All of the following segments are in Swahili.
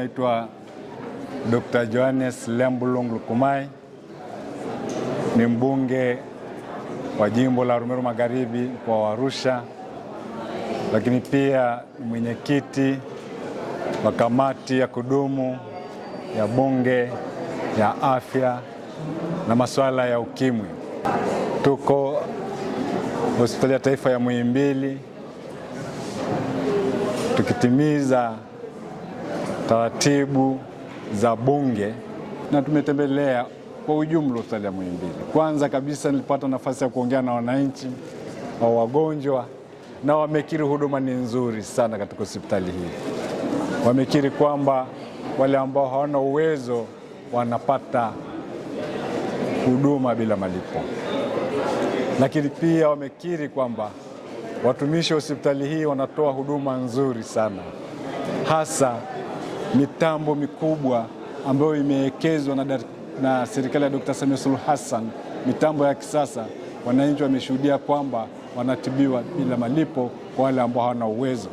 naitwa Dr. Johannes Lembulong Lukumai, ni mbunge wa jimbo la Arumeru Magharibi mkoa wa Arusha, lakini pia ni mwenyekiti wa kamati ya kudumu ya bunge ya afya na masuala ya ukimwi. Tuko hospitali ya taifa ya Muhimbili tukitimiza taratibu za bunge na tumetembelea kwa ujumla hospitali ya Muhimbili. Kwanza kabisa nilipata nafasi ya kuongea na wananchi wa wagonjwa, na wamekiri huduma ni nzuri sana katika hospitali hii. Wamekiri kwamba wale ambao hawana uwezo wanapata huduma bila malipo, lakini pia wamekiri kwamba watumishi wa hospitali hii wanatoa huduma nzuri sana, hasa mitambo mikubwa ambayo imewekezwa na serikali ya Dr. Samia Suluhu Hassan, mitambo ya kisasa. Wananchi wameshuhudia kwamba wanatibiwa bila malipo kwa wale ambao hawana uwezo,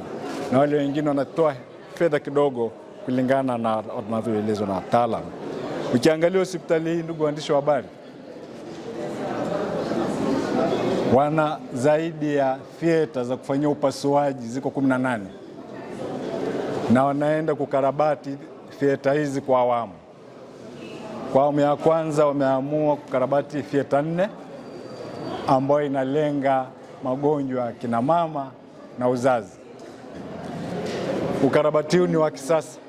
na wale wengine wanatoa fedha kidogo kulingana na wanavyoelezwa na wataalamu. Ukiangalia hospitali hii, ndugu waandishi wa habari, wana zaidi ya theater za kufanyia upasuaji ziko 18, na wanaenda kukarabati theater hizi kwa awamu. Kwa awamu ya kwanza wameamua kukarabati theater 4 ambayo inalenga magonjwa ya kina mama na uzazi. Ukarabati huu ni wa kisasa,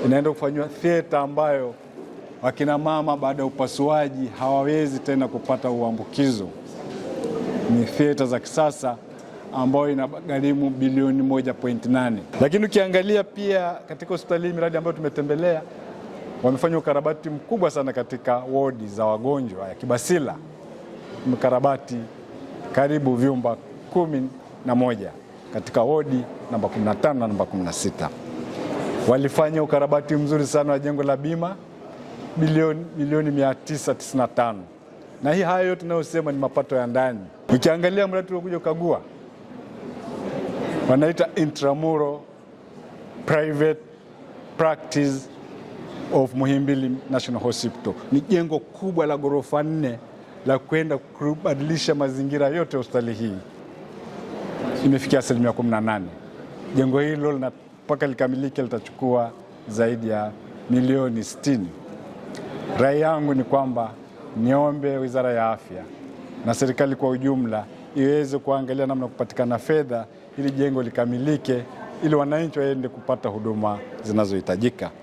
inaenda kufanywa theater ambayo wakina mama baada ya upasuaji hawawezi tena kupata uambukizo. Ni theater za kisasa ambayo inagharimu bilioni 1.8. Lakini ukiangalia pia katika hospitali hii, miradi ambayo tumetembelea, wamefanya ukarabati mkubwa sana katika wodi za wagonjwa ya Kibasila. Ukarabati karibu vyumba 11 katika wodi namba 15 na namba 16. Walifanya ukarabati mzuri sana wa jengo la bima milioni 995. Na hii hayo yote tunayosema ni mapato ya ndani. Ukiangalia mradi uliokuja kukagua, wanaita Intramural Private Practice of Muhimbili National Hospital. Ni jengo kubwa la ghorofa 4 la kwenda kubadilisha mazingira yote ya hospitali hii. Imefikia 18%. Jengo hilo mpaka likamilike litachukua zaidi ya milioni 60. Rai yangu ni kwamba niombe Wizara ya Afya na serikali kwa ujumla iweze kuangalia namna kupatikana fedha ili jengo likamilike, ili wananchi waende kupata huduma zinazohitajika.